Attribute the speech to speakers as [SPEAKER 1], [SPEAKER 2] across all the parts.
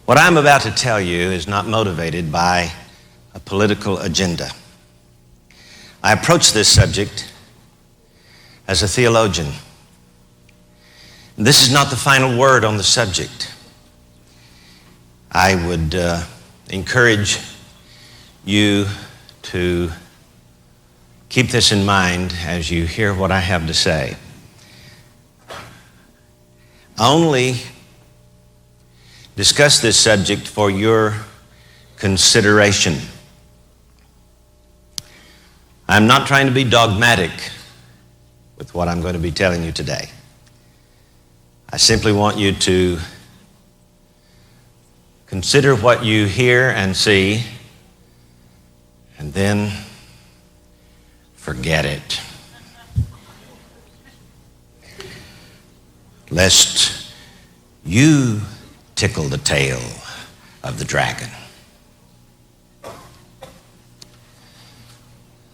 [SPEAKER 1] What I'm about to tell you is not motivated by a political agenda. I approach this subject as a theologian. This is not the final word on the subject. I would encourage you to keep this in mind as you hear what I have to say. I only discuss this subject for your consideration. I'm not trying to be dogmatic with what I'm going to be telling you today. I simply want you to consider what you hear and see, and then forget it. Lest you tickle the tail of the dragon.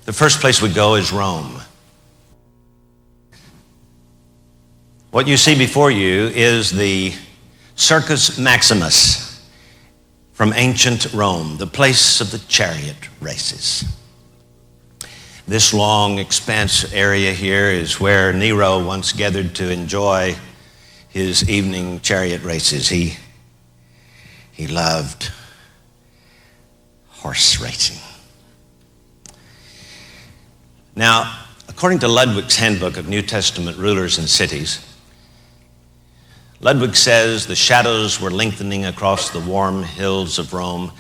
[SPEAKER 1] The first place we go is Rome. What you see before you is the Circus Maximus from ancient Rome, the place of the chariot races. This long expanse area here is where Nero once gathered to enjoy his evening chariot races. He loved horse racing. Now, according to Ludwig's Handbook of New Testament Rulers and Cities, Ludwig says the shadows were lengthening across the warm hills of Rome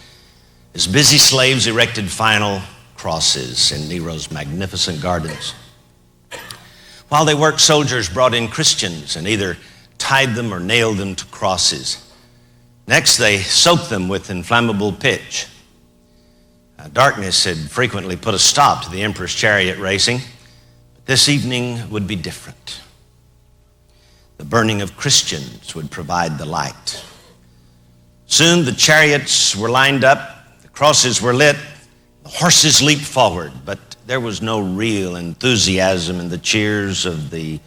[SPEAKER 1] as busy slaves erected final crosses in Nero's magnificent gardens. While they worked, soldiers brought in Christians and either tied them or nailed them to crosses. Next, they soaked them with inflammable pitch. Darkness had frequently put a stop to the emperor's chariot racing, but this evening would be different. The burning of Christians would provide the light. Soon the chariots were lined up, the crosses were lit, the horses leaped forward, but there was no real enthusiasm in the cheers of the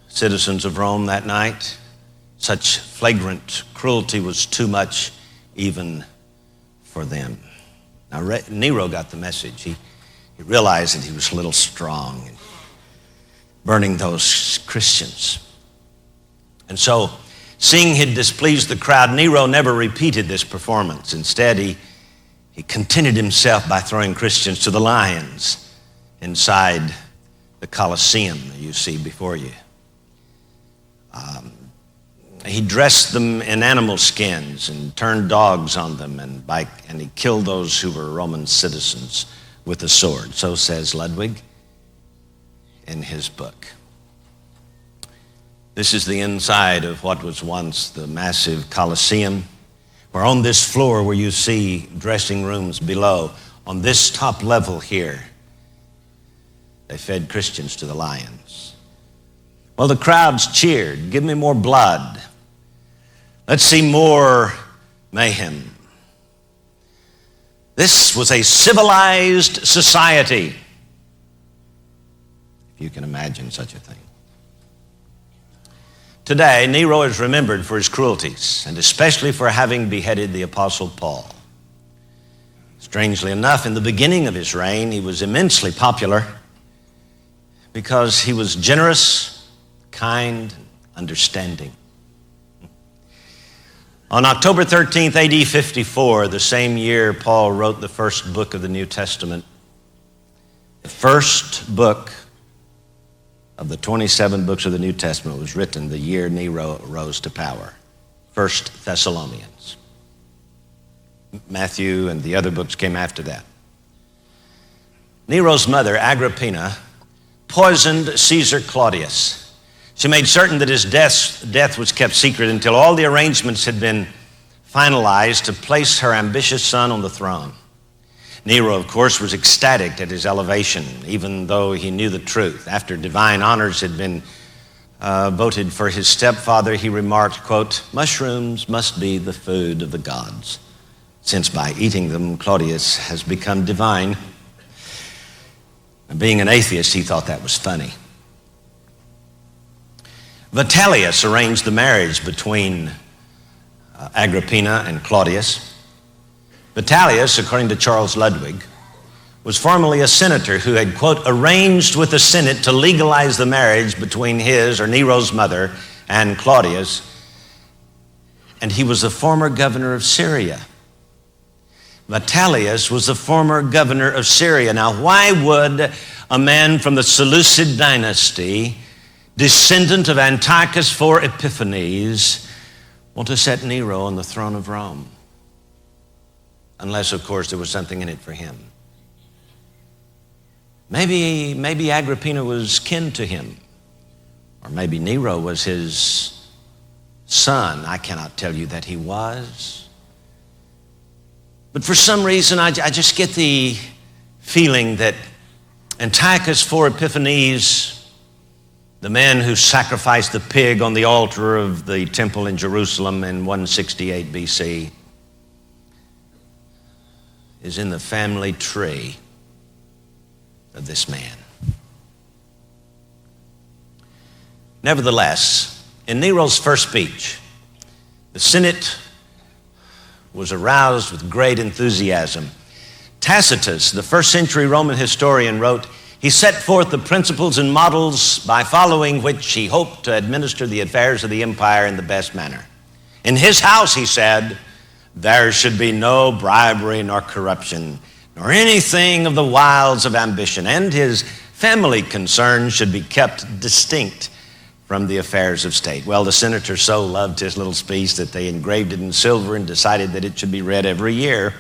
[SPEAKER 1] citizens of Rome that night. Such flagrant cruelty was too much even for them. Now, Nero got the message. He realized that he was a little strong in burning those Christians. And so, seeing he'd displeased the crowd, Nero never repeated this performance. Instead, he contented himself by throwing Christians to the lions inside the Colosseum you see before you. He dressed them in animal skins and turned dogs on them, and he killed those who were Roman citizens with a sword. So says Ludwig in his book. This is the inside of what was once the massive Colosseum, where on this floor where you see dressing rooms below, on this top level here, they fed Christians to the lions. Well, the crowds cheered, "Give me more blood. Let's see more mayhem." This was a civilized society, if you can imagine such a thing. Today, Nero is remembered for his cruelties, and especially for having beheaded the Apostle Paul. Strangely enough, in the beginning of his reign, he was immensely popular because he was generous, kind, understanding. On October 13th, AD 54, the same year Paul wrote the first book of the New Testament, the first book of the 27 books of the New Testament was written the year Nero rose to power, 1 Thessalonians. Matthew and the other books came after that. Nero's mother, Agrippina, poisoned Caesar Claudius. She made certain that his death was kept secret until all the arrangements had been finalized to place her ambitious son on the throne. Nero, of course, was ecstatic at his elevation, even though he knew the truth. After divine honors had been voted for his stepfather, he remarked, quote, "Mushrooms must be the food of the gods, since by eating them, Claudius has become divine." And being an atheist, he thought that was funny. Vitellius arranged the marriage between Agrippina and Claudius. Vitellius, according to Charles Ludwig, was formerly a senator who had, quote, arranged with the Senate to legalize the marriage between his, or Nero's mother, and Claudius, and he was the former governor of Syria. Vitellius was the former governor of Syria. Now, why would a man from the Seleucid dynasty, descendant of Antiochus IV Epiphanes, want to set Nero on the throne of Rome? Unless, of course, there was something in it for him. Maybe Agrippina was kin to him. Or maybe Nero was his son. I cannot tell you that he was. But for some reason, I just get the feeling that Antiochus IV Epiphanes, the man who sacrificed the pig on the altar of the temple in Jerusalem in 168 BC, is in the family tree of this man. Nevertheless, in Nero's first speech, the Senate was aroused with great enthusiasm. Tacitus, the first century Roman historian, wrote, he set forth the principles and models by following which he hoped to administer the affairs of the empire in the best manner. In his house, he said, there should be no bribery nor corruption, nor anything of the wiles of ambition, and his family concerns should be kept distinct from the affairs of state. Well, the senators so loved his little speech that they engraved it in silver and decided that it should be read every year.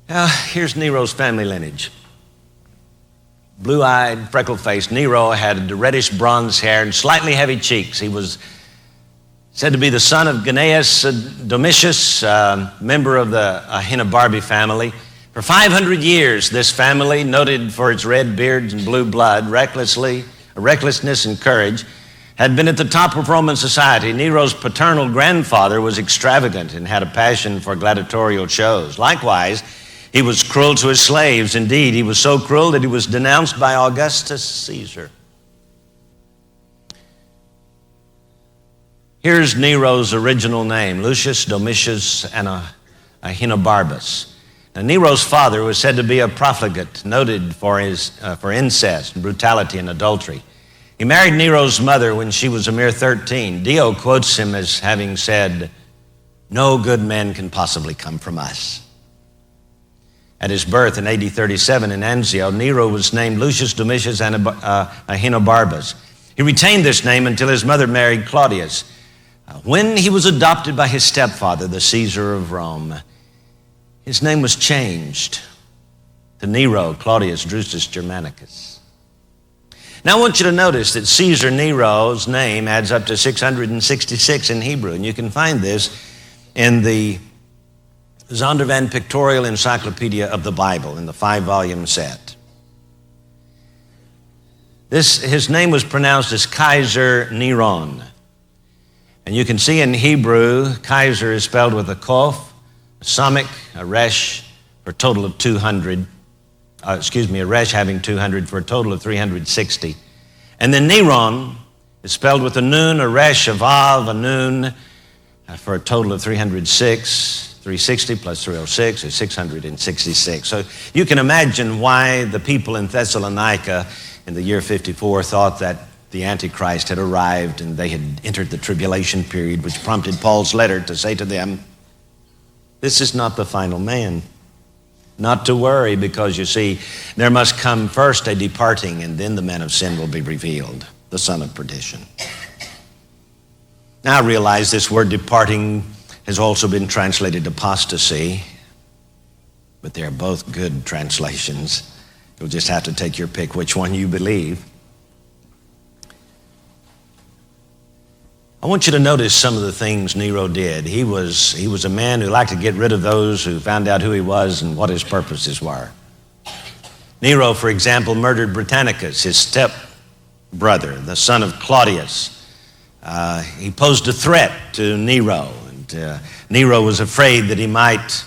[SPEAKER 1] Now, here's Nero's family lineage. Blue-eyed, freckle-faced Nero had reddish bronze hair and slightly heavy cheeks. He was said to be the son of Gnaeus Domitius, member of the Ahenobarbie family. For 500 years, this family, noted for its red beards and blue blood, recklessness and courage, had been at the top of Roman society. Nero's paternal grandfather was extravagant and had a passion for gladiatorial shows. Likewise, he was cruel to his slaves. Indeed, he was so cruel that he was denounced by Augustus Caesar. Here's Nero's original name, Lucius Domitius Ahenobarbus. Now, Nero's father was said to be a profligate, noted for incest, brutality, and adultery. He married Nero's mother when she was a mere 13. Dio quotes him as having said, no good man can possibly come from us. At his birth in AD 37 in Anzio, Nero was named Lucius Domitius Ahenobarbus. He retained this name until his mother married Claudius. When he was adopted by his stepfather, the Caesar of Rome, his name was changed to Nero Claudius Drusus Germanicus. Now I want you to notice that Caesar Nero's name adds up to 666 in Hebrew, and you can find this in the Zondervan Pictorial Encyclopedia of the Bible in the 5-volume set. His name was pronounced as Kaiser Neron. And you can see in Hebrew, Kaiser is spelled with a kof, a samach, a resh, for a total of 200. A resh having 200 for a total of 360. And then Neron is spelled with a nun, a resh, a vav, a nun, for a total of 306. 360 plus 306 is 666. So you can imagine why the people in Thessalonica in the year 54 thought that the Antichrist had arrived and they had entered the tribulation period, which prompted Paul's letter to say to them, this is not the final man. Not to worry, because you see, there must come first a departing, and then the man of sin will be revealed, the son of perdition. Now I realize this word departing has also been translated apostasy, but they're both good translations. You'll just have to take your pick which one you believe. I want you to notice some of the things Nero did. He was a man who liked to get rid of those who found out who he was and what his purposes were. Nero, for example, murdered Britannicus, his step-brother, the son of Claudius. He posed a threat to Nero, and Nero was afraid that he might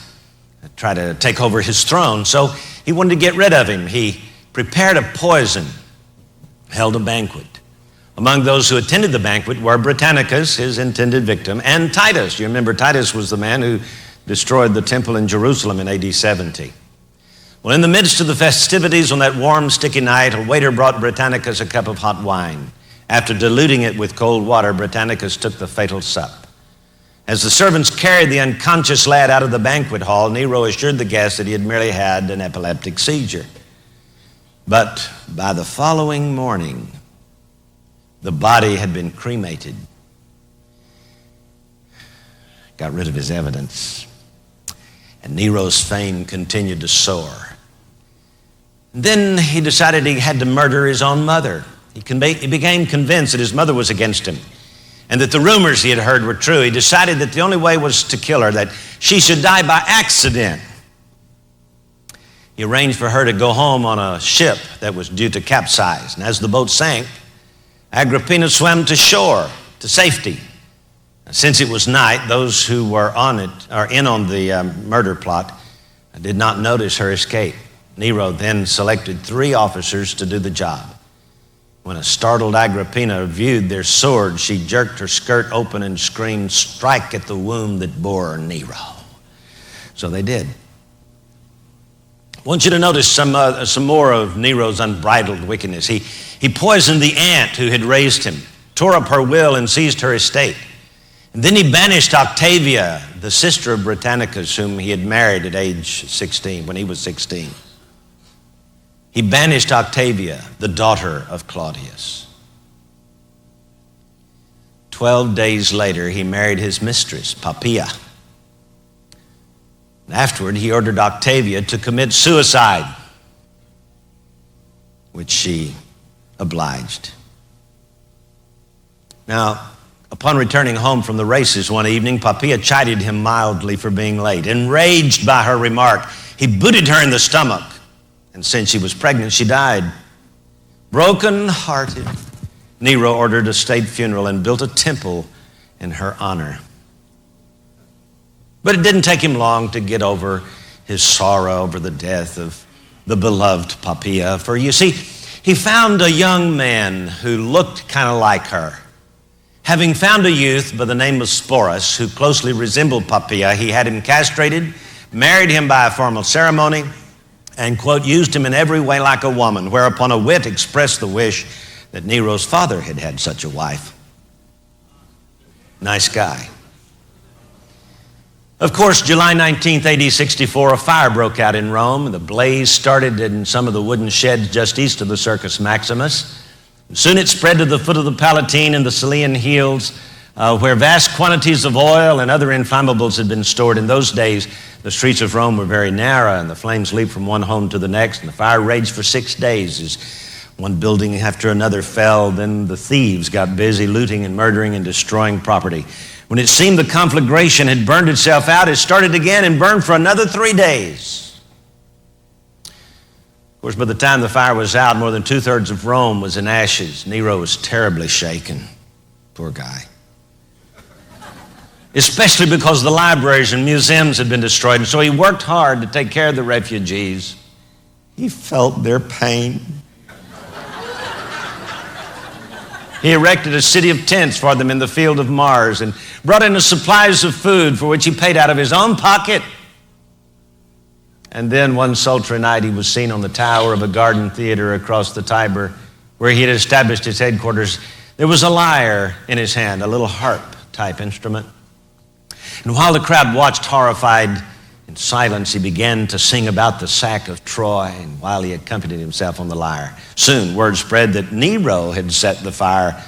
[SPEAKER 1] try to take over his throne, so he wanted to get rid of him. He prepared a poison, held a banquet, Among those who attended the banquet were Britannicus, his intended victim, and Titus. You remember Titus was the man who destroyed the temple in Jerusalem in AD 70. Well, in the midst of the festivities on that warm, sticky night, a waiter brought Britannicus a cup of hot wine. After diluting it with cold water, Britannicus took the fatal sup. As the servants carried the unconscious lad out of the banquet hall, Nero assured the guests that he had merely had an epileptic seizure. But by the following morning, the body had been cremated. Got rid of his evidence. And Nero's fame continued to soar. Then he decided he had to murder his own mother. He became convinced that his mother was against him and that the rumors he had heard were true. He decided that the only way was to kill her, that she should die by accident. He arranged for her to go home on a ship that was due to capsize. And as the boat sank, Agrippina swam to shore, to safety. Since it was night, those who were on it, or in on the murder plot, did not notice her escape. Nero then selected 3 officers to do the job. When a startled Agrippina viewed their swords, she jerked her skirt open and screamed, "Strike at the wound that bore Nero." So they did. I want you to notice some more of Nero's unbridled wickedness. He poisoned the aunt who had raised him, tore up her will and seized her estate. And then he banished Octavia, the sister of Britannicus, whom he had married at age 16, when he was 16. He banished Octavia, the daughter of Claudius. 12 days later, he married his mistress, Poppaea. Afterward, he ordered Octavia to commit suicide, which she obliged. Now, upon returning home from the races one evening, Poppaea chided him mildly for being late. Enraged by her remark, he booted her in the stomach, and since she was pregnant, she died. Broken-hearted, Nero ordered a state funeral and built a temple in her honor. But it didn't take him long to get over his sorrow over the death of the beloved Poppaea. For you see, he found a young man who looked kind of like her. Having found a youth by the name of Sporus who closely resembled Poppaea, he had him castrated, married him by a formal ceremony, and, quote, used him in every way like a woman, whereupon a wit expressed the wish that Nero's father had had such a wife. Nice guy. Of course, July 19th, AD 64, a fire broke out in Rome. The blaze started in some of the wooden sheds just east of the Circus Maximus. Soon it spread to the foot of the Palatine and the Cælian Hills, where vast quantities of oil and other inflammables had been stored. In those days, the streets of Rome were very narrow, and the flames leaped from one home to the next, and the fire raged for 6 days as one building after another fell. Then the thieves got busy looting and murdering and destroying property. When it seemed the conflagration had burned itself out, it started again and burned for another 3 days. Of course, by the time the fire was out, more than 2/3 of Rome was in ashes. Nero was terribly shaken. Poor guy. Especially because the libraries and museums had been destroyed, and so he worked hard to take care of the refugees. He felt their pain. He erected a city of tents for them in the field of Mars and brought in the supplies of food for which he paid out of his own pocket. And then one sultry night, he was seen on the tower of a garden theater across the Tiber where he had established his headquarters. There was a lyre in his hand, a little harp-type instrument. And while the crowd watched horrified in silence, he began to sing about the sack of Troy, and while he accompanied himself on the lyre. Soon, word spread that Nero had set the fire.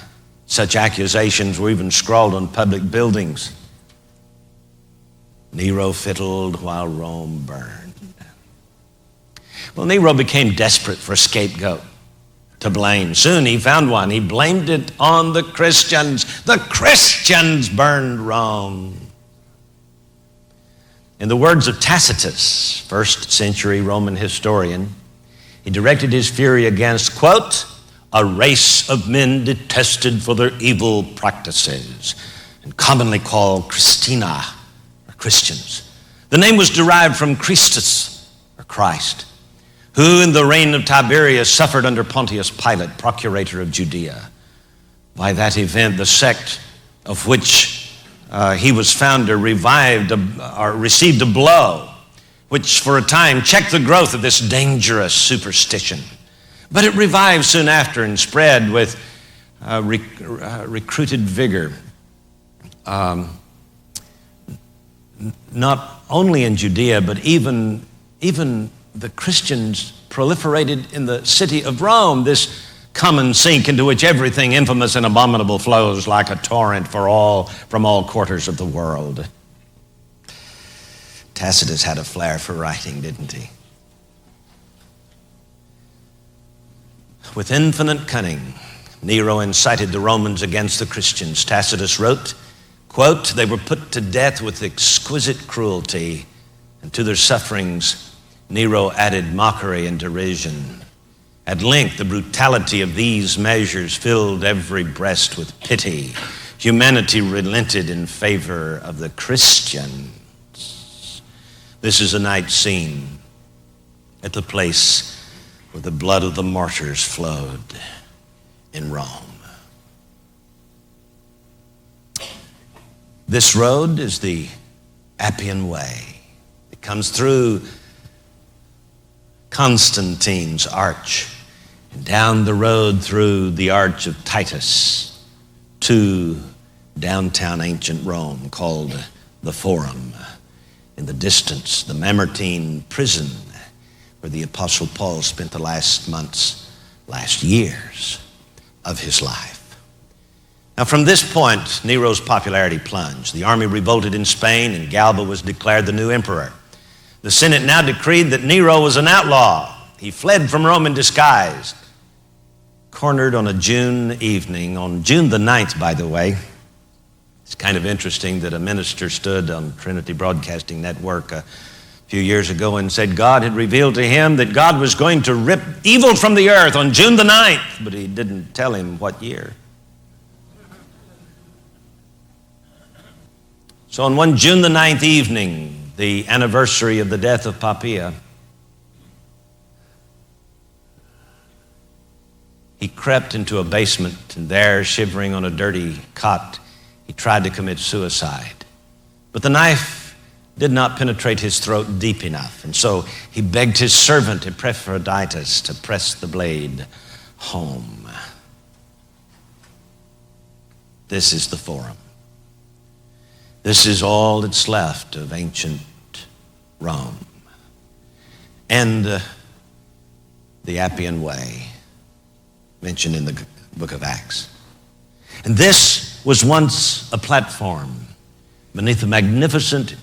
[SPEAKER 1] Such accusations were even scrawled on public buildings. Nero fiddled while Rome burned. Well, Nero became desperate for a scapegoat to blame. Soon he found one. He blamed it on the Christians. The Christians burned Rome. In the words of Tacitus, first century Roman historian, he directed his fury against, quote, a race of men detested for their evil practices, and commonly called Christina, or Christians. The name was derived from Christus, or Christ, who in the reign of Tiberius suffered under Pontius Pilate, procurator of Judea. by that event, the sect of which he was founder received a blow, which for a time checked the growth of this dangerous superstition. But it revived soon after and spread with recruited vigor, not only in Judea, but even the Christians proliferated in the city of Rome, this common sink into which everything infamous and abominable flows like a torrent from all quarters of the world. Tacitus had a flair for writing, didn't he? With infinite cunning, Nero incited the Romans against the Christians. Tacitus wrote, quote, "They were put to death with exquisite cruelty, and to their sufferings Nero added mockery and derision. At length, the brutality of these measures filled every breast with pity. Humanity relented in favor of the Christians." This is a night scene at the place where the blood of the martyrs flowed in Rome. This road is the Appian Way. It comes through Constantine's arch and down the road through the Arch of Titus to downtown ancient Rome called the Forum. In the distance, the Mamertine prison where the Apostle Paul spent the last years of his life. Now, from this point, Nero's popularity plunged. The army revolted in Spain, and Galba was declared the new emperor. The Senate now decreed that Nero was an outlaw. He fled from Rome in disguise. Cornered on a June evening, on June the 9th, by the way. It's kind of interesting that a minister stood on Trinity Broadcasting Network a few years ago and said God had revealed to him that God was going to rip evil from the earth on June the 9th, but he didn't tell him what year. So on one June the 9th evening, the anniversary of the death of Poppaea, he crept into a basement, and there, shivering on a dirty cot, he tried to commit suicide. But the knife did not penetrate his throat deep enough, and so he begged his servant Epaphroditus to press the blade home. This is the Forum. This is all that's left of ancient Rome. And the Appian Way, mentioned in the book of Acts. And this was once a platform beneath a magnificent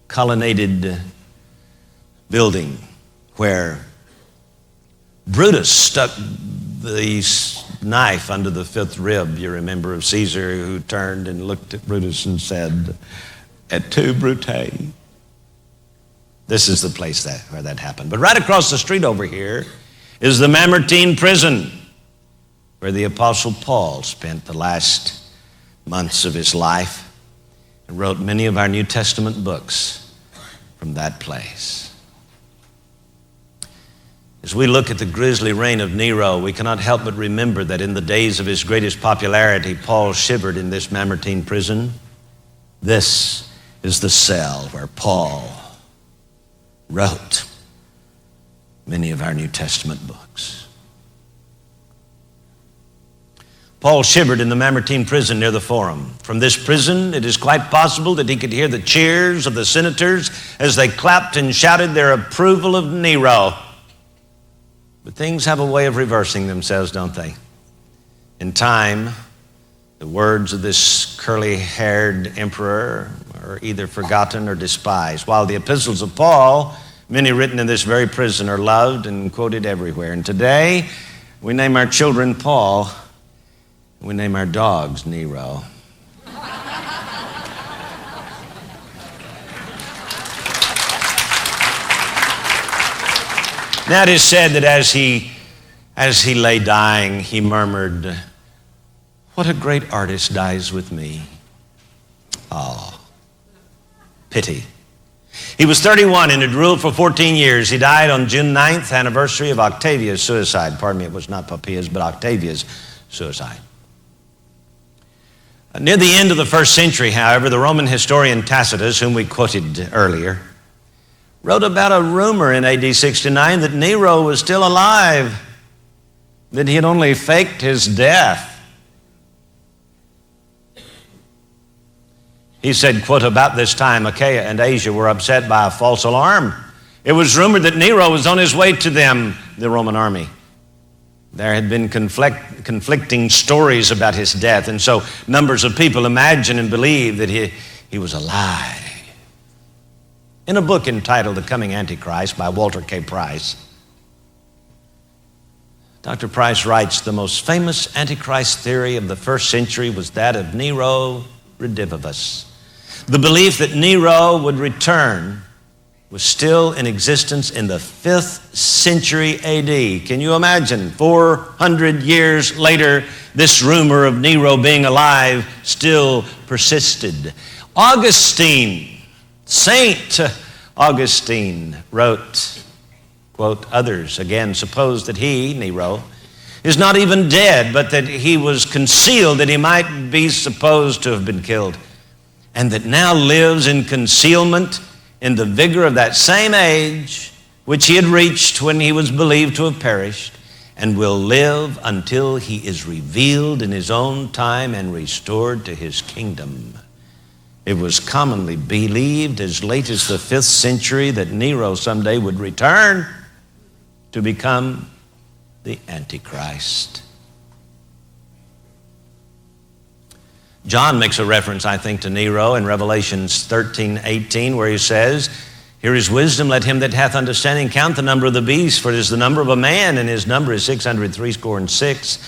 [SPEAKER 1] colonnaded building where Brutus stuck the knife under the fifth rib, you remember, of Caesar, who turned and looked at Brutus and said, "Et tu, Brute?" This is the place where that happened. But right across the street over here is the Mamertine prison, where the Apostle Paul spent the last months of his life and wrote many of our New Testament books from that place. As we look at the grisly reign of Nero, we cannot help but remember that in the days of his greatest popularity, Paul shivered in this Mamertine prison. This is the cell where Paul wrote many of our New Testament books. Paul shivered in the Mamertine prison near the Forum. From this prison, it is quite possible that he could hear the cheers of the senators as they clapped and shouted their approval of Nero. But things have a way of reversing themselves, don't they? In time, the words of this curly-haired emperor are either forgotten or despised, while the epistles of Paul, many written in this very prison, are loved and quoted everywhere. And today, we name our children Paul. We name our dogs Nero. Now it is said that as he lay dying, he murmured, "What a great artist dies with me." Oh, pity. He was 31 and had ruled for 14 years. He died on June 9th, anniversary of Octavia's suicide. Pardon me, it was not Poppaea's, but Octavia's suicide. Near the end of the first century, however, the Roman historian Tacitus, whom we quoted earlier, wrote about a rumor in AD 69 that Nero was still alive, that he had only faked his death. He said, quote, about this time, Achaia and Asia were upset by a false alarm. It was rumored that Nero was on his way to them, the Roman army. There had been conflicting stories about his death, and so numbers of people imagined and believed that he was alive. In a book entitled The Coming Antichrist by Walter K. Price, Dr. Price writes, the most famous Antichrist theory of the first century was that of Nero Redivivus. The belief that Nero would return was still in existence in the 5th century AD. Can you imagine? 400 years later, this rumor of Nero being alive still persisted. Saint Augustine wrote, quote, others again suppose that he, Nero, is not even dead, but that he was concealed, that he might be supposed to have been killed, and that now lives in concealment in the vigor of that same age which he had reached when he was believed to have perished, and will live until he is revealed in his own time and restored to his kingdom. It was commonly believed as late as the 5th century that Nero someday would return to become the Antichrist. John makes a reference, I think, to Nero in Revelation 13:18, where he says, here is wisdom, let him that hath understanding count the number of the beast, for it is the number of a man, and his number is 666.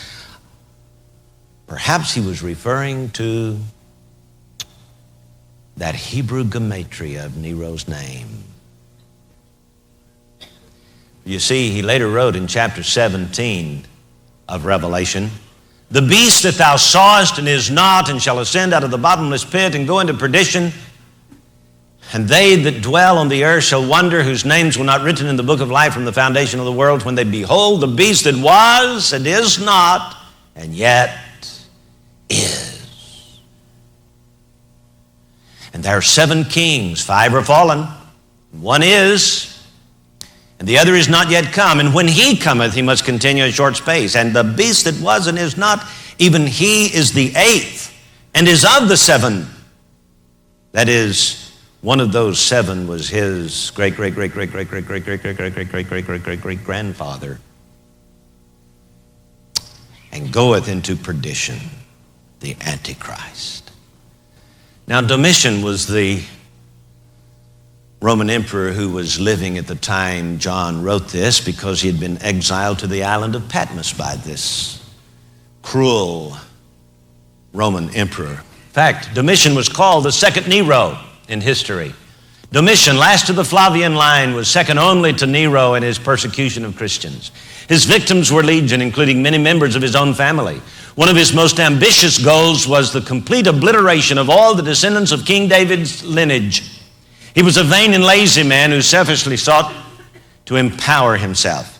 [SPEAKER 1] Perhaps he was referring to that Hebrew gematria of Nero's name. You see, he later wrote in chapter 17 of Revelation, the beast that thou sawest and is not, and shall ascend out of the bottomless pit and go into perdition, and they that dwell on the earth shall wonder, whose names were not written in the book of life from the foundation of the world, when they behold the beast that was and is not, and yet is. And there are 7 kings, 5 are fallen, 1 is, and the other is not yet come. And when he cometh, he must continue a short space. And the beast that was and is not, even he is the 8th, and is of the 7. That is, one of those 7 was his great-great-great-great-great-great-great-great-great-great-great-great-grandfather, and goeth into perdition, the Antichrist. Now, Domitian was the Roman emperor who was living at the time John wrote this, because he had been exiled to the island of Patmos by this cruel Roman emperor. In fact, Domitian was called the second Nero in history. Domitian, last of the Flavian line, was second only to Nero in his persecution of Christians. His victims were legion, including many members of his own family. One of his most ambitious goals was the complete obliteration of all the descendants of King David's lineage. He was a vain and lazy man who selfishly sought to empower himself.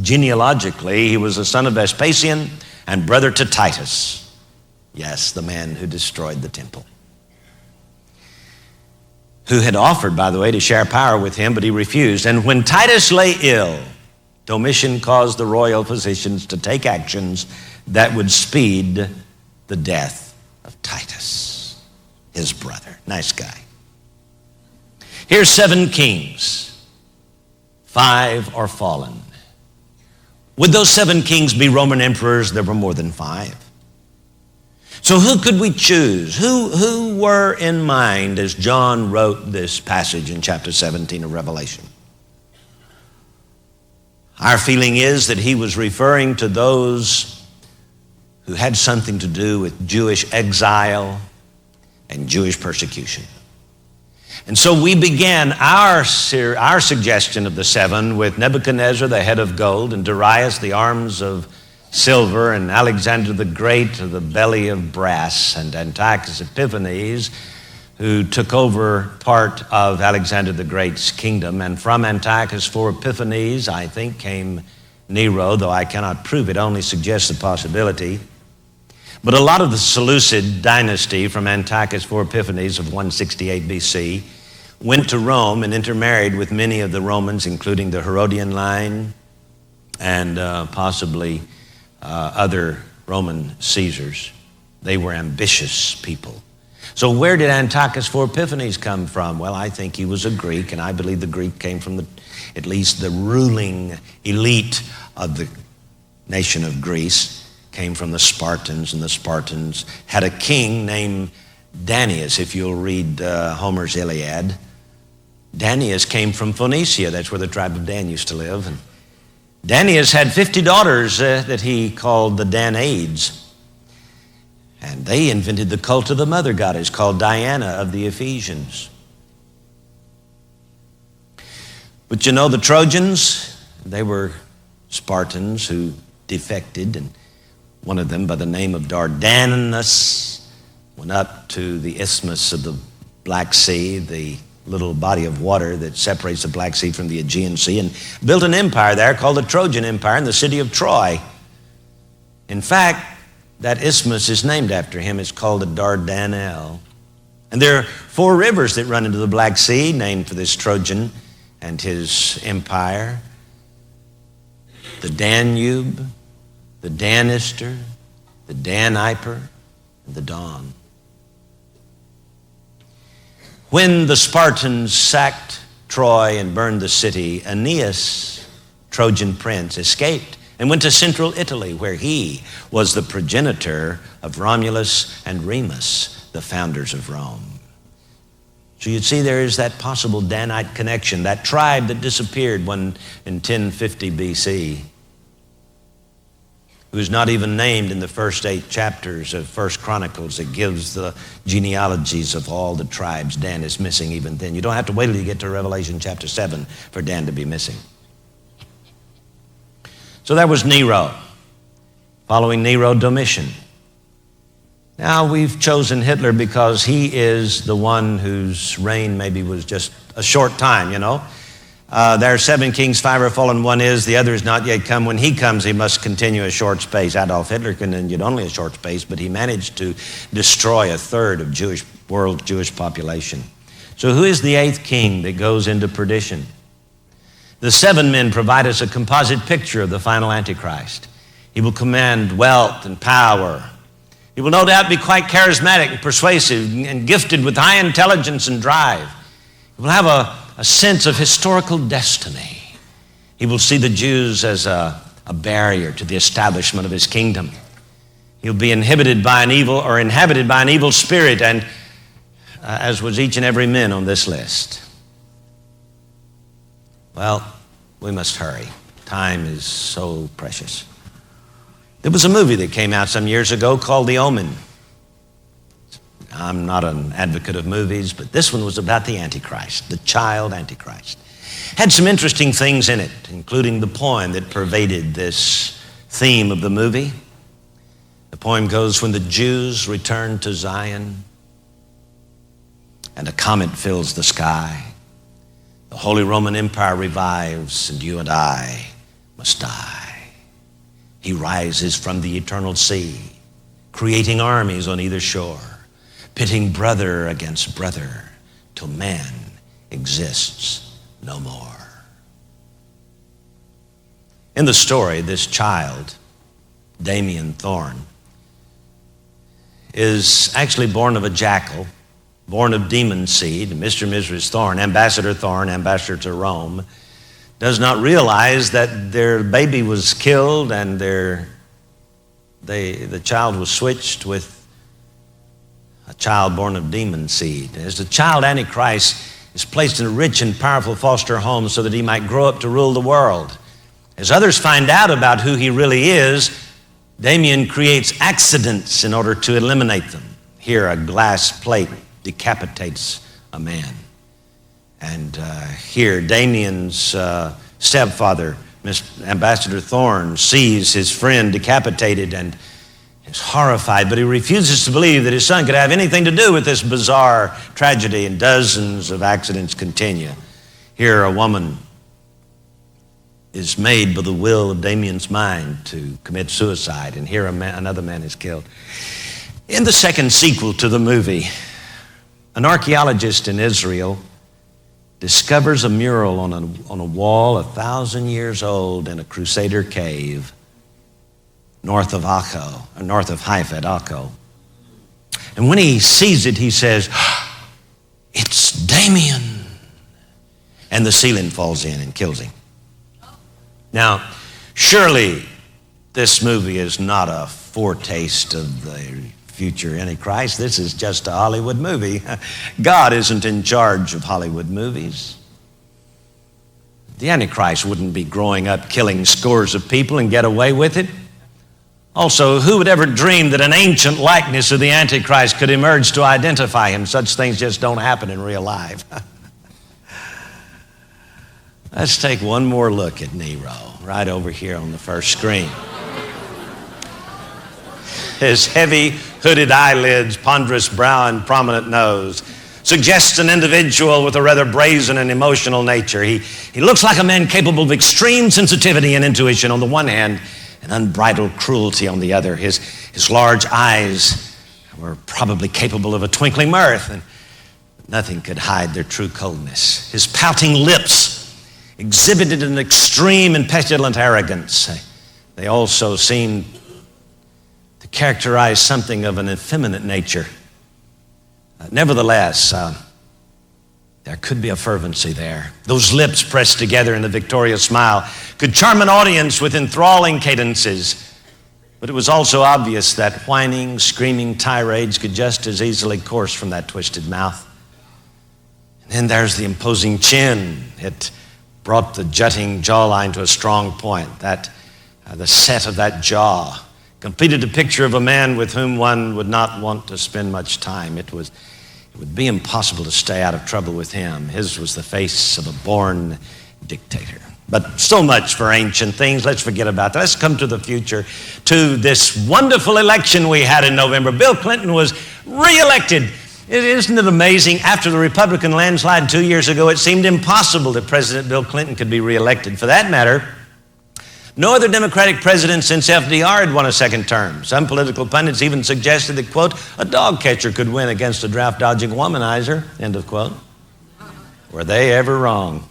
[SPEAKER 1] Genealogically, he was the son of Vespasian and brother to Titus. Yes, the man who destroyed the temple. Who had offered, by the way, to share power with him, but he refused. And when Titus lay ill, Domitian caused the royal physicians to take actions that would speed the death of Titus, his brother. Nice guy. Here's 7 kings. 5 are fallen. Would those 7 kings be Roman emperors? There were more than 5. So who could we choose? Who were in mind as John wrote this passage in chapter 17 of Revelation? Our feeling is that he was referring to those who had something to do with Jewish exile and Jewish persecution. And so we began our suggestion of the 7 with Nebuchadnezzar, the head of gold, and Darius, the arms of silver, and Alexander the Great, the belly of brass, and Antiochus Epiphanes, who took over part of Alexander the Great's kingdom. And from Antiochus for Epiphanes, I think, came Nero, though I cannot prove it, only suggests the possibility. But a lot of the Seleucid dynasty from Antiochus IV Epiphanes of 168 BC went to Rome and intermarried with many of the Romans, including the Herodian line and possibly other Roman Caesars. They were ambitious people. So where did Antiochus IV Epiphanes come from? Well, I think he was a Greek, and I believe the Greek came from at least the ruling elite of the nation of Greece, came from the Spartans, and the Spartans had a king named Danaus. If you'll read Homer's Iliad, Danaus came from Phoenicia. That's where the tribe of Dan used to live. And Danaus had 50 daughters that he called the Danaids. And they invented the cult of the mother goddess called Diana of the Ephesians. But you know, the Trojans, they were Spartans who defected, and one of them by the name of Dardanus went up to the isthmus of the Black Sea, the little body of water that separates the Black Sea from the Aegean Sea, and built an empire there called the Trojan Empire in the city of Troy. In fact, that isthmus is named after him. It's called the Dardanelle. And there are 4 rivers that run into the Black Sea named for this Trojan and his empire. The Danube, the Danister, the Daniper, and the Don. When the Spartans sacked Troy and burned the city, Aeneas, Trojan prince, escaped and went to central Italy, where he was the progenitor of Romulus and Remus, the founders of Rome. So you'd see there is that possible Danite connection, that tribe that disappeared in 1050 BC, who's not even named in the first 8 chapters of 1 Chronicles that gives the genealogies of all the tribes. Dan is missing even then. You don't have to wait till you get to Revelation chapter 7 for Dan to be missing. So that was Nero. Following Nero, Domitian. Now we've chosen Hitler because he is the one whose reign maybe was just a short time, you know. There are 7 kings, 5 are fallen, 1 is, the other is not yet come. When he comes, he must continue a short space. Adolf Hitler continued only a short space, but he managed to destroy 1/3 of world Jewish population. So who is the 8th king that goes into perdition? The 7 men provide us a composite picture of the final Antichrist. He will command wealth and power. He will no doubt be quite charismatic and persuasive and gifted with high intelligence and drive. He will have a sense of historical destiny. He will see the Jews as a barrier to the establishment of his kingdom. He'll be inhabited by an evil spirit, and as was each and every man on this list. Well, we must hurry. Time is so precious. There was a movie that came out some years ago called The Omen. I'm not an advocate of movies, but this one was about the Antichrist, the child Antichrist. Had some interesting things in it, including the poem that pervaded this theme of the movie. The poem goes, when the Jews return to Zion and a comet fills the sky, the Holy Roman Empire revives, and you and I must die. He rises from the eternal sea, creating armies on either shore, pitting brother against brother till man exists no more. In the story, this child, Damien Thorne, is actually born of a jackal, born of demon seed. Mr. and Mrs. Thorne, ambassador to Rome, does not realize that their baby was killed and the child was switched with a child born of demon seed. As the child Antichrist is placed in a rich and powerful foster home so that he might grow up to rule the world. As others find out about who he really is, Damien creates accidents in order to eliminate them. Here, a glass plate decapitates a man. And here, Damien's stepfather, Ambassador Thorne, sees his friend decapitated and is horrified, but he refuses to believe that his son could have anything to do with this bizarre tragedy, and dozens of accidents continue. Here, a woman is made by the will of Damien's mind to commit suicide, and here another man is killed. In the second sequel to the movie, an archaeologist in Israel discovers a mural on a wall 1,000 years old in a Crusader cave north of Haifa at Akko. And when he sees it, he says, "It's Damien." And the ceiling falls in and kills him. Now, surely this movie is not a foretaste of the future Antichrist. This is just a Hollywood movie. God isn't in charge of Hollywood movies. The Antichrist wouldn't be growing up killing scores of people and get away with it. Also, who would ever dream that an ancient likeness of the Antichrist could emerge to identify him? Such things just don't happen in real life. Let's take one more look at Nero, right over here on the first screen. His heavy, hooded eyelids, ponderous brow, and prominent nose suggests an individual with a rather brazen and emotional nature. He looks like a man capable of extreme sensitivity and intuition on the one hand, and unbridled cruelty on the other. His large eyes were probably capable of a twinkling mirth, and nothing could hide their true coldness. His pouting lips exhibited an extreme and petulant arrogance. They also seemed to characterize something of an effeminate nature. Nevertheless, there could be a fervency there. Those lips pressed together in a victorious smile could charm an audience with enthralling cadences. But it was also obvious that whining, screaming tirades could just as easily course from that twisted mouth. And then there's the imposing chin. It brought the jutting jawline to a strong point. The set of that jaw completed a picture of a man with whom one would not want to spend much time. It would be impossible to stay out of trouble with him. His was the face of a born dictator. But so much for ancient things. Let's forget about that. Let's come to the future, to this wonderful election we had in November. Bill Clinton was reelected. Isn't it amazing? After the Republican landslide 2 years ago, it seemed impossible that President Bill Clinton could be reelected. For that matter, no other Democratic president since FDR had won a second term. Some political pundits even suggested that, quote, a dog catcher could win against a draft-dodging womanizer, end of quote. Were they ever wrong?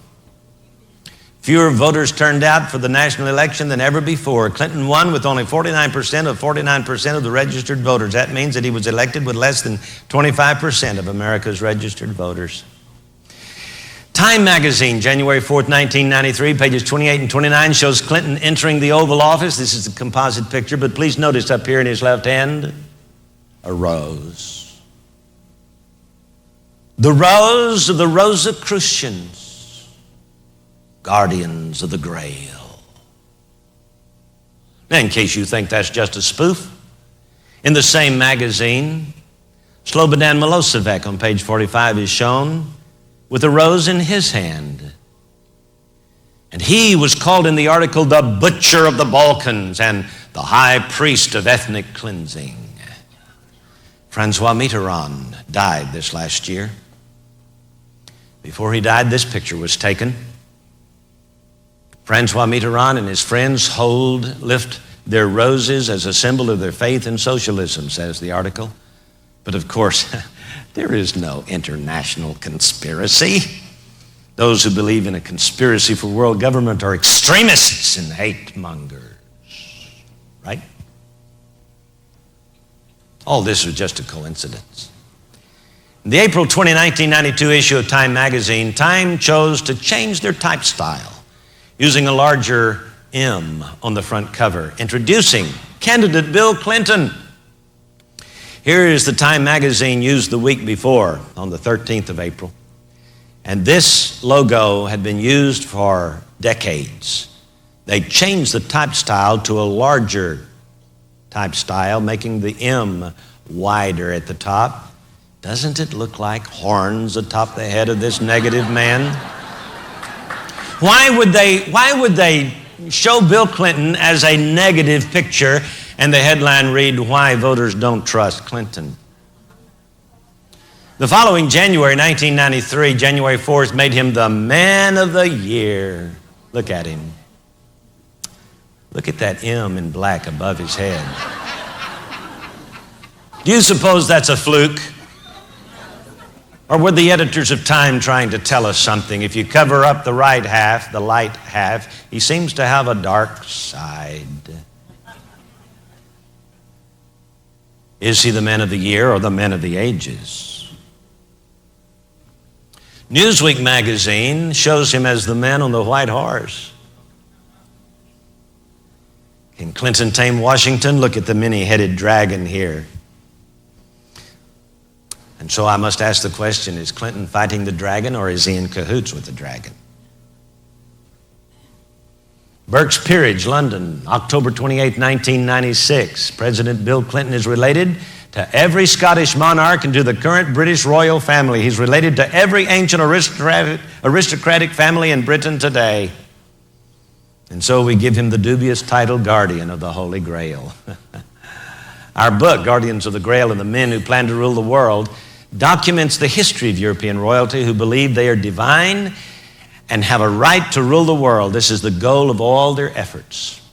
[SPEAKER 1] Fewer voters turned out for the national election than ever before. Clinton won with only 49% of the registered voters. That means that he was elected with less than 25% of America's registered voters. Time magazine, January 4th, 1993, pages 28 and 29, shows Clinton entering the Oval Office. This is a composite picture, but please notice up here in his left hand, a rose. The rose of the Rosicrucians, guardians of the Grail. Now, in case you think that's just a spoof, in the same magazine, Slobodan Milosevic on page 45 is shown with a rose in his hand. And he was called in the article the butcher of the Balkans and the high priest of ethnic cleansing. Francois Mitterrand died this last year. Before he died, this picture was taken. Francois Mitterrand and his friends lift their roses as a symbol of their faith in socialism, says the article. But of course, there is no international conspiracy. Those who believe in a conspiracy for world government are extremists and hate mongers, right? All this was just a coincidence. In the April 20, 1992 issue of Time magazine, Time chose to change their type style, using a larger M on the front cover, introducing candidate Bill Clinton. Here is the Time magazine used the week before, on the 13th of April. And this logo had been used for decades. They changed the type style to a larger type style, making the M wider at the top. Doesn't it look like horns atop the head of this negative man? Why would they show Bill Clinton as a negative picture and the headline read, "Why Voters Don't Trust Clinton"? The following January 1993, January 4th, made him the man of the year. Look at him. Look at that M in black above his head. Do you suppose that's a fluke? Or were the editors of Time trying to tell us something? If you cover up the right half, the light half, he seems to have a dark side. Is he the man of the year or the man of the ages? Newsweek magazine shows him as the man on the white horse. Can Clinton tame Washington? Look at the many-headed dragon here. And so I must ask the question, is Clinton fighting the dragon or is he in cahoots with the dragon? Burke's Peerage, London, October 28, 1996. President Bill Clinton is related to every Scottish monarch and to the current British royal family. He's related to every ancient aristocratic family in Britain today. And so we give him the dubious title, Guardian of the Holy Grail. Our book, Guardians of the Grail and the Men Who Plan to Rule the World, documents the history of European royalty who believe they are divine and have a right to rule the world. This is the goal of all their efforts.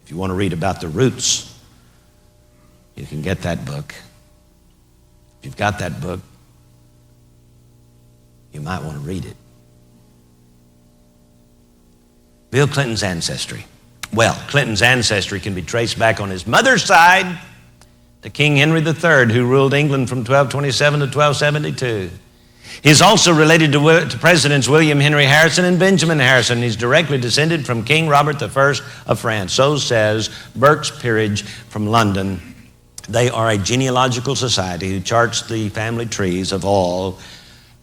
[SPEAKER 1] If you want to read about the roots, you can get that book. If you've got that book, you might want to read it. Bill Clinton's ancestry. Well, Clinton's ancestry can be traced back on his mother's side to King Henry III, who ruled England from 1227 to 1272. He's also related to Presidents William Henry Harrison and Benjamin Harrison. He's directly descended from King Robert I of France. So says Burke's Peerage from London. They are a genealogical society who charts the family trees of all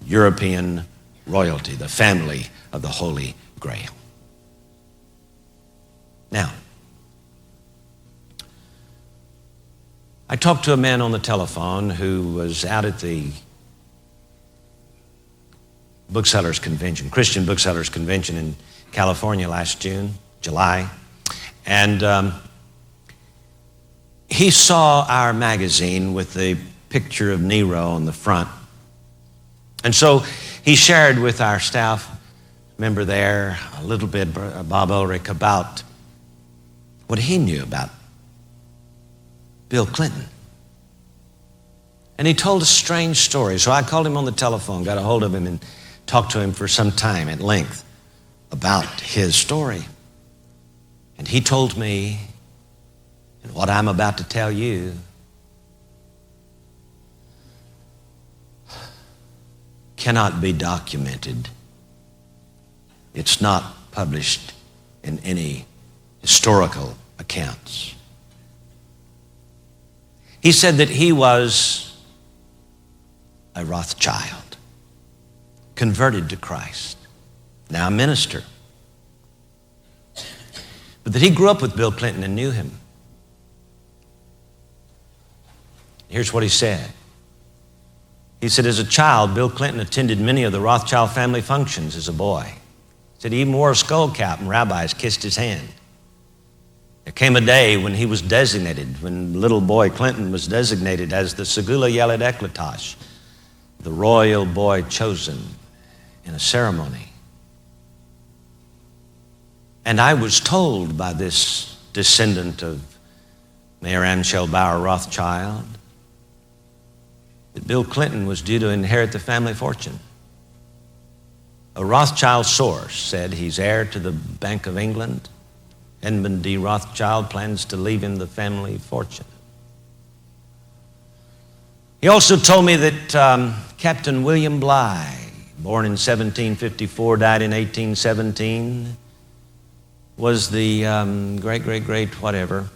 [SPEAKER 1] European royalty, the family of the Holy Grail. Now, I talked to a man on the telephone who was out at the booksellers convention, Christian booksellers convention in California last July. And he saw our magazine with the picture of Nero on the front. And so he shared with our staff member there a little bit, Bob Ulrich, about what he knew about Bill Clinton. And he told a strange story. So I called him on the telephone, got a hold of him, and talked to him for some time at length about his story. And he told me, and what I'm about to tell you cannot be documented. It's not published in any historical accounts. He said that he was a Rothschild, converted to Christ, now a minister. But that he grew up with Bill Clinton and knew him. Here's what he said. He said, as a child, Bill Clinton attended many of the Rothschild family functions as a boy. He said he even wore a skull cap and rabbis kissed his hand. There came a day when he was designated, when little boy Clinton was designated as the Segula Yeled Eklatash, the royal boy chosen in a ceremony. And I was told by this descendant of Mayor Amschel Bauer Rothschild that Bill Clinton was due to inherit the family fortune. A Rothschild source said he's heir to the Bank of England. Edmund D. Rothschild plans to leave him the family fortune. He also told me that Captain William Bligh, born in 1754, died in 1817, was the great whatever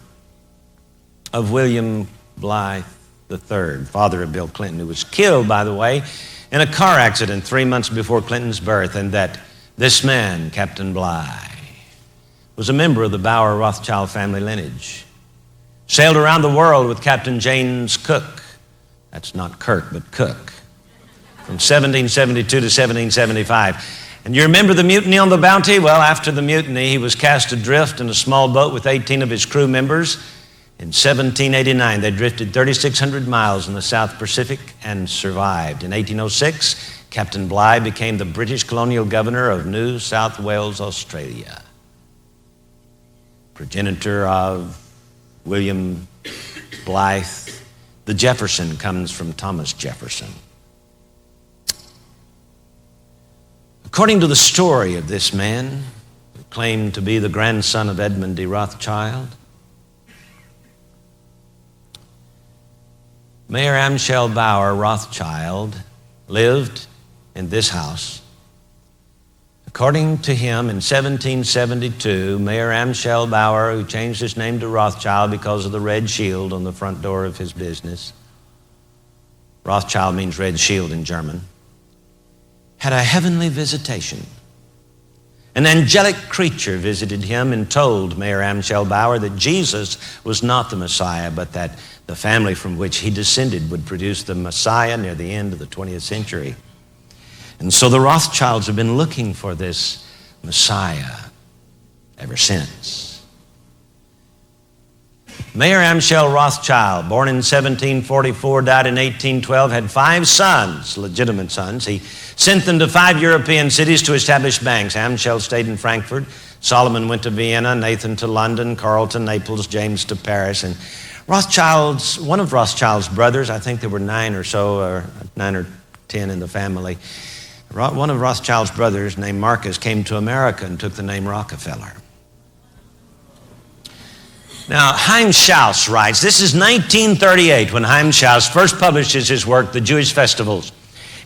[SPEAKER 1] of William Bligh III, father of Bill Clinton, who was killed, by the way, in a car accident 3 months before Clinton's birth, and that this man, Captain Bligh, was a member of the Bauer Rothschild family lineage. Sailed around the world with Captain James Cook. That's not Kirk, but Cook. From 1772 to 1775. And you remember the mutiny on the Bounty? Well, after the mutiny, he was cast adrift in a small boat with 18 of his crew members. In 1789, they drifted 3,600 miles in the South Pacific and survived. In 1806, Captain Bligh became the British colonial governor of New South Wales, Australia. progenitor of William Blythe. The Jefferson comes from Thomas Jefferson. According to the story of this man, who claimed to be the grandson of Edmund de Rothschild, Mayor Amschel Bauer Rothschild lived in this house. According to him, in 1772, Mayor Amschel Bauer, who changed his name to Rothschild because of the red shield on the front door of his business, Rothschild means red shield in German, had a heavenly visitation. An angelic creature visited him and told Mayor Amschel Bauer that Jesus was not the Messiah, but that the family from which he descended would produce the Messiah near the end of the 20th century. And so the Rothschilds have been looking for this Messiah ever since. Mayor Amschel Rothschild, born in 1744, died in 1812, had 5 sons, legitimate sons. He sent them to 5 European cities to establish banks. Amschel stayed in Frankfurt. Solomon went to Vienna, Nathan to London, Carl to Naples, James to Paris. And one of Rothschild's brothers, I think there were 9 or 10 in the family, one of Rothschild's brothers named Marcus came to America and took the name Rockefeller. Now, Chaim Schaus writes, this is 1938 when Chaim Schaus first publishes his work, The Jewish Festivals.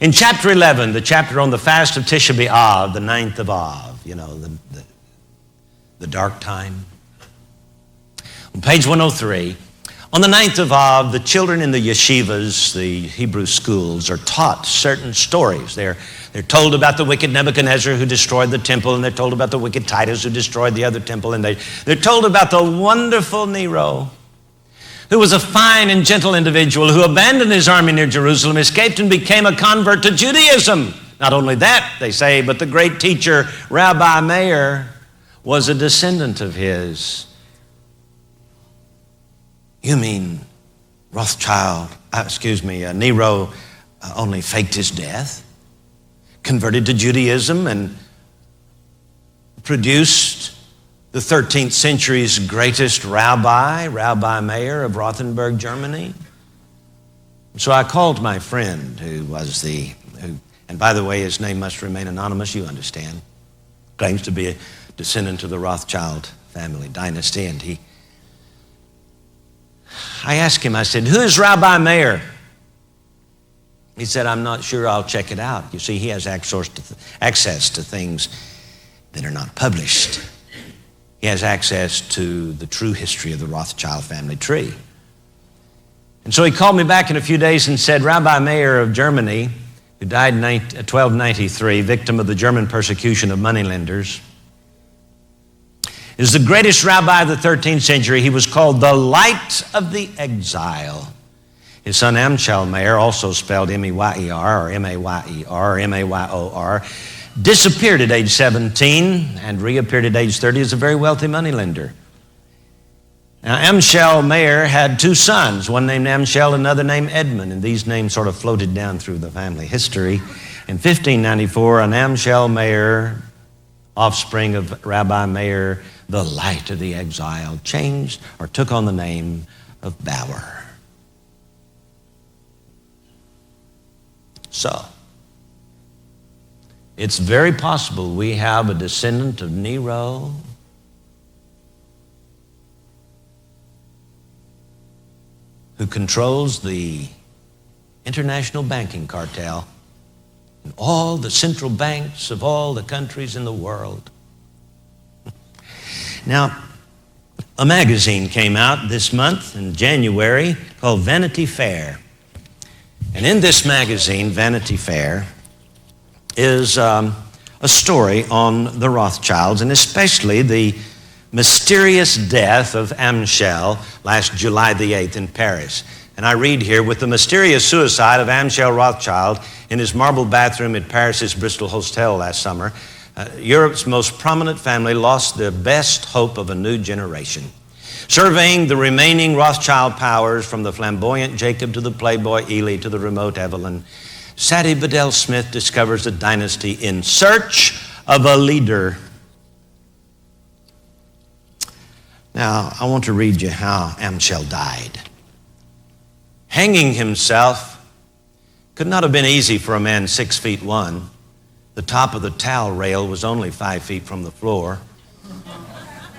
[SPEAKER 1] In chapter 11, the chapter on the fast of Tisha B'Av, the 9th of Av, the dark time. On page 103, on the 9th of Av, the children in the yeshivas, the Hebrew schools, are taught certain stories. They're told about the wicked Nebuchadnezzar who destroyed the temple, and they're told about the wicked Titus who destroyed the other temple, and they're told about the wonderful Nero, who was a fine and gentle individual who abandoned his army near Jerusalem, escaped, and became a convert to Judaism. Not only that, they say, but the great teacher, Rabbi Meir, was a descendant of his. You mean Nero only faked his death, converted to Judaism, and produced the 13th century's greatest rabbi, Rabbi Meir of Rothenburg, Germany? So I called my friend and by the way, his name must remain anonymous, you understand, claims to be a descendant of the Rothschild family dynasty, and I asked him, I said, who is Rabbi Meir? He said, I'm not sure, I'll check it out. You see, he has access to things that are not published. He has access to the true history of the Rothschild family tree. And so he called me back in a few days and said, Rabbi Meir of Germany, who died in 1293, victim of the German persecution of moneylenders, is the greatest rabbi of the 13th century. He was called the Light of the Exile. His son Amschel Meir, also spelled M-E-Y-E-R or M-A-Y-E-R or M-A-Y-O-R, disappeared at age 17 and reappeared at age 30 as a very wealthy moneylender. Now, Amschel Meir had 2 sons, one named Amschel, another named Edmund, and these names sort of floated down through the family history. In 1594, an Amschel Meir, offspring of Rabbi Meir, the Light of the Exile, changed or took on the name of Bauer. So, it's very possible we have a descendant of Nero who controls the international banking cartel and all the central banks of all the countries in the world. Now, a magazine came out this month in January called Vanity Fair. And in this magazine, Vanity Fair, is a story on the Rothschilds, and especially the mysterious death of Amschel last July the 8th in Paris. And I read here, with the mysterious suicide of Amschel Rothschild in his marble bathroom at Paris's Bristol Hotel last summer, Europe's most prominent family lost the best hope of a new generation. Surveying the remaining Rothschild powers, from the flamboyant Jacob to the playboy Ely to the remote Evelyn, Sadie Bedell Smith discovers a dynasty in search of a leader. Now, I want to read you how Amschel died. Hanging himself could not have been easy for a man 6'1". The top of the towel rail was only 5 feet from the floor.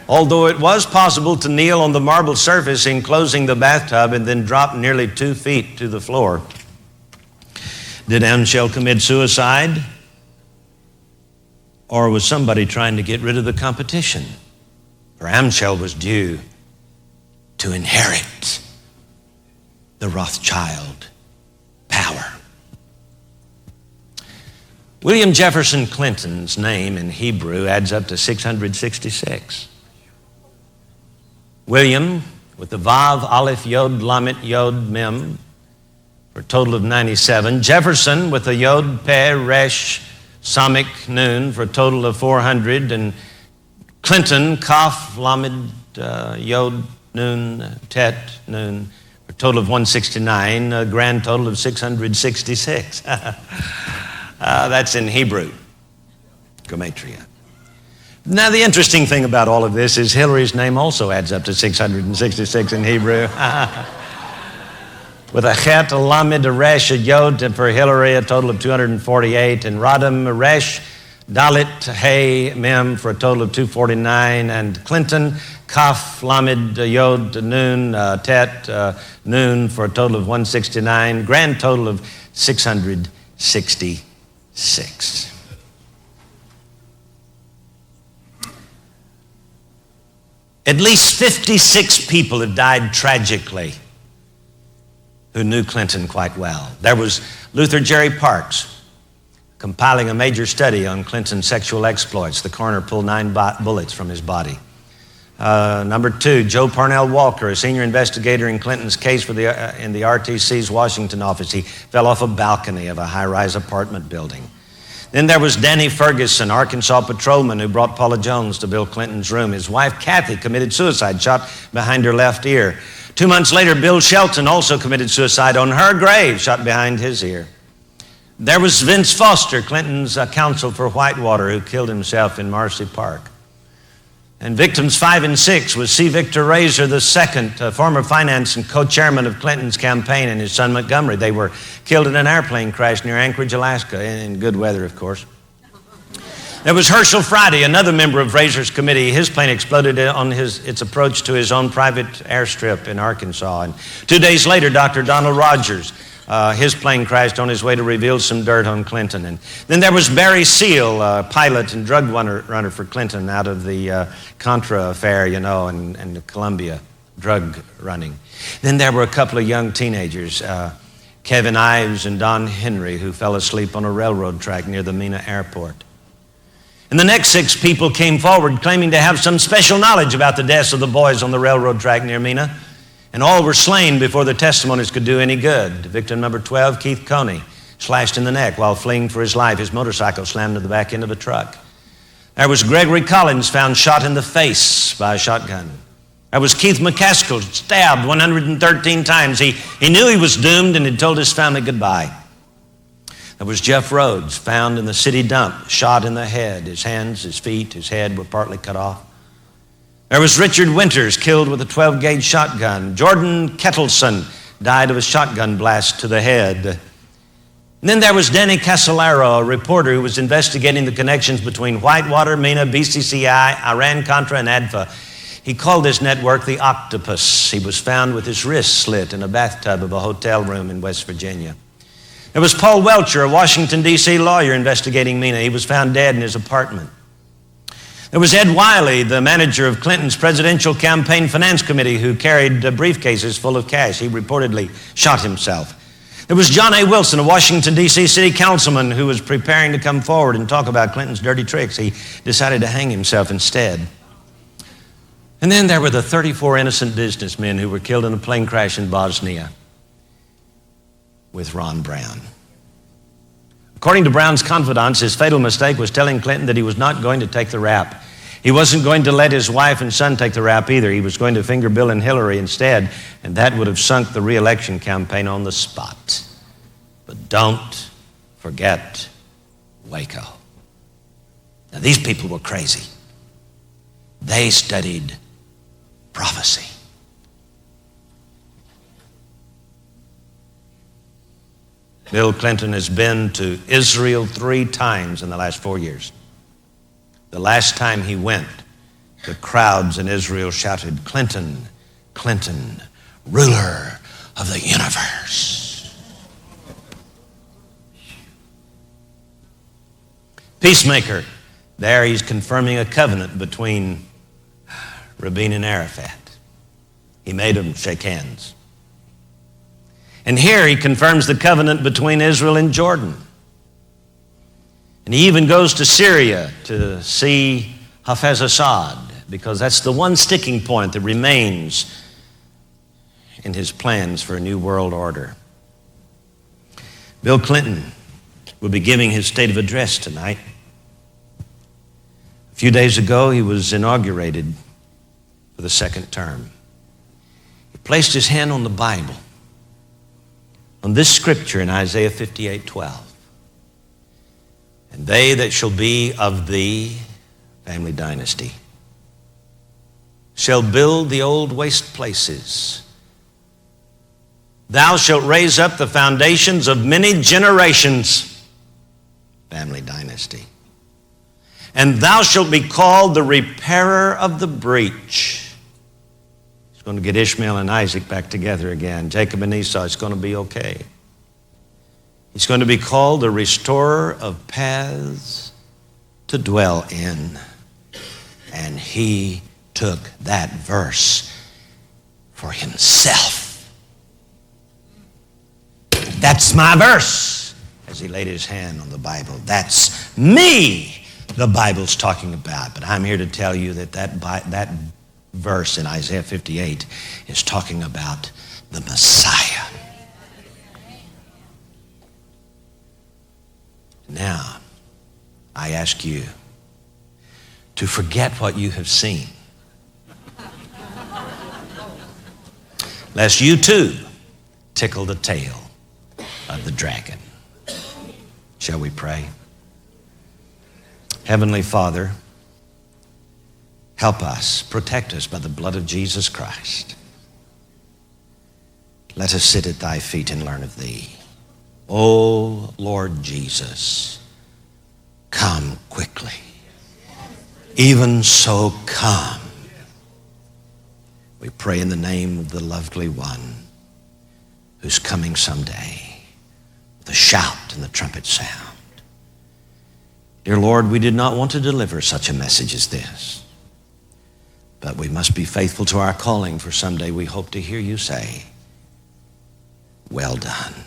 [SPEAKER 1] Although it was possible to kneel on the marble surface enclosing the bathtub and then drop nearly 2 feet to the floor. Did Amschel commit suicide? Or was somebody trying to get rid of the competition? For Amschel was due to inherit the Rothschild power. William Jefferson Clinton's name in Hebrew adds up to 666. William, with the Vav, Aleph, Yod, Lamet, Yod, Mem, for a total of 97. Jefferson, with the Yod, Peh, Resh, Samik, Nun, for a total of 400. And Clinton, Kaf, Lamed, Yod, Nun, Tet, Nun, for a total of 169, a grand total of 666. That's in Hebrew, Gematria. Now, the interesting thing about all of this is Hillary's name also adds up to 666 in Hebrew. With a Chet, a Lamed, a Resh, a Yod, and for Hillary, a total of 248. And Radam, a Resh, Dalit, Hey, Mem, for a total of 249. And Clinton, Kaf, Lamed, Yod, Nun, Tet, Nun, for a total of 169. Grand total of 666. At least 56 people have died tragically who knew Clinton quite well. There was Luther Jerry Parks, compiling a major study on Clinton's sexual exploits. The coroner pulled 9 bullets from his body. Number 2, Joe Parnell Walker, a senior investigator in Clinton's case in the RTC's Washington office. He fell off a balcony of a high-rise apartment building. Then there was Danny Ferguson, Arkansas patrolman who brought Paula Jones to Bill Clinton's room. His wife, Kathy, committed suicide, shot behind her left ear. 2 months later, Bill Shelton also committed suicide on her grave, shot behind his ear. There was Vince Foster, Clinton's counsel for Whitewater, who killed himself in Marcy Park. And victims 5 and 6 was C. Victor Razor II, former finance and co-chairman of Clinton's campaign, and his son Montgomery. They were killed in an airplane crash near Anchorage, Alaska, in good weather, of course. There was Herschel Friday, another member of Razor's committee. His plane exploded on its approach to his own private airstrip in Arkansas. And 2 days later, Dr. Donald Rogers, his plane crashed on his way to reveal some dirt on Clinton. And then there was Barry Seal, pilot and drug runner for Clinton out of the Contra affair, and the Columbia drug running. Then there were a couple of young teenagers, Kevin Ives and Don Henry, who fell asleep on a railroad track near the Mena airport. And the next 6 people came forward claiming to have some special knowledge about the deaths of the boys on the railroad track near Mena. And all were slain before their testimonies could do any good. Victim number 12, Keith Coney, slashed in the neck while fleeing for his life. His motorcycle slammed to the back end of a truck. There was Gregory Collins, found shot in the face by a shotgun. There was Keith McCaskill, stabbed 113 times. He knew he was doomed and had told his family goodbye. There was Jeff Rhodes, found in the city dump, shot in the head. His hands, his feet, his head were partly cut off. There was Richard Winters, killed with a 12-gauge shotgun. Jordan Kettleson died of a shotgun blast to the head. And then there was Danny Casolaro, a reporter who was investigating the connections between Whitewater, Mena, BCCI, Iran-Contra, and ADFA. He called this network the Octopus. He was found with his wrist slit in a bathtub of a hotel room in West Virginia. There was Paul Welcher, a Washington, D.C. lawyer investigating Mena. He was found dead in his apartment. There was Ed Wiley, the manager of Clinton's presidential campaign finance committee, who carried briefcases full of cash. He reportedly shot himself. There was John A. Wilson, a Washington, D.C. city councilman who was preparing to come forward and talk about Clinton's dirty tricks. He decided to hang himself instead. And then there were the 34 innocent businessmen who were killed in a plane crash in Bosnia with Ron Brown. According to Brown's confidants, his fatal mistake was telling Clinton that he was not going to take the rap. He wasn't going to let his wife and son take the rap either. He was going to finger Bill and Hillary instead, and that would have sunk the re-election campaign on the spot. But don't forget Waco. Now, these people were crazy. They studied prophecy. Bill Clinton has been to Israel 3 times in the last 4 years. The last time he went, the crowds in Israel shouted, "Clinton, Clinton, ruler of the universe." Peacemaker. There he's confirming a covenant between Rabin and Arafat. He made them shake hands. And here he confirms the covenant between Israel and Jordan. And he even goes to Syria to see Hafez Assad, because that's the one sticking point that remains in his plans for a new world order. Bill Clinton will be giving his state of address tonight. A few days ago, he was inaugurated for the second term. He placed his hand on the Bible, on this scripture in Isaiah 58:12. "And they that shall be of thee," family dynasty, "shall build the old waste places. Thou shalt raise up the foundations of many generations," family dynasty. "And thou shalt be called the repairer of the breach." He's going to get Ishmael and Isaac back together again. Jacob and Esau, it's going to be okay. He's going to be called the restorer of paths to dwell in. And he took that verse for himself. "That's my verse," as he laid his hand on the Bible. "That's me the Bible's talking about." But I'm here to tell you that that verse in Isaiah 58 is talking about the Messiah. Now, I ask you to forget what you have seen, lest you too tickle the tail of the dragon. Shall we pray? Heavenly Father, help us, protect us by the blood of Jesus Christ. Let us sit at thy feet and learn of thee. O Lord Jesus, come quickly. Even so, come. We pray in the name of the lovely one who's coming someday, the shout and the trumpet sound. Dear Lord, we did not want to deliver such a message as this, but we must be faithful to our calling, for someday we hope to hear you say, "Well done."